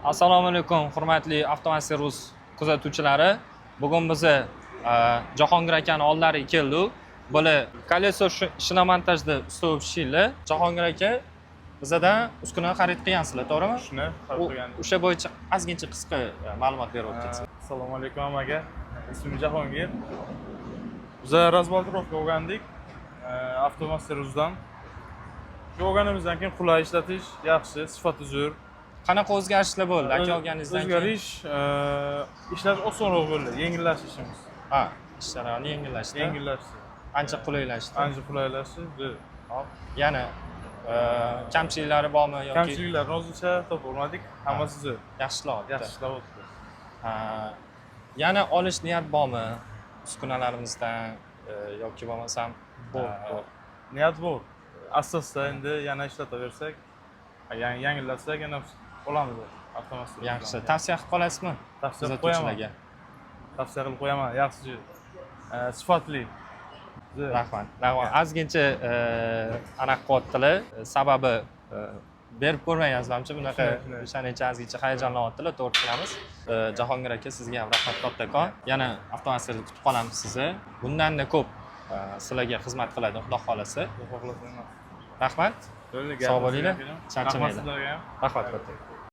Assalomu alaykum, hurmatli Avtomaservis kuzatuvchilari. Bugun biz Jahongir akani oldilariga keldik. Bular koleso shinamontajda usta o'pishinglar. Jahongir aka bizdan uskuna xarid qilgansizlar, to'g'rimi? Shuni xarid qilgandik. O'sha bo'yicha ozgincha qisqa ma'lumot berib o'tsangiz. Assalomu alaykum hammaga. Ismim Jahongir. Biz razbaltirovka o'rgandik. Avtomaservisdan. Shu o'rganimizdan keyin qulay ishlatish yaxshi, sifati zo'r. Qanaqa o'zgarishlar bo'ldi aka olganingizdan keyin? O'zgarish, ishlash osonroq bo'ldi, yengillashdi ishimiz. Ha, ishlarni yengillashdi. Yengillashdi. Ancha qulaylashdi. Ancha qulaylashdi. Hop. Yana kamchiliklari bormi yoki? Kamchiliklarni o'zicha topolmadik, hammasi zo'r. Yaxshi ishlayapti. Yaxshi ishlayapti. Yana olish niyat bormi? Uskunalarimizdan yoki bo'lmasam Bor. Niyat bor. Asosda endi yana ishlataversak, yangilatsak yana olamiz avtomatik. yaxshi. Tavsiya qilib qolasizmi? Tavsiya qilib qo'yaman. Tavsiya qilib qo'yaman. Yaxshi, sifatli. Rahmat. Ozgincha anaqa qilyaptilar. Sababi berib ko'rmagansiz-ku bunaqa o'shaning ozgincha hayajonlanyaptilar, to'g'ri tushunamiz. Jahongir aka, sizga ham rahmat kattakon. Yana avtomaservisda kutib qolamiz sizni. Bundan-da ko'p sizlarga xizmat qiladi, xudo xolasa. Xudo xolasa. Rahmat. Sog' bo'linglar. Charchamanglar. Rahmat sizlarga ham. Rahmat katta.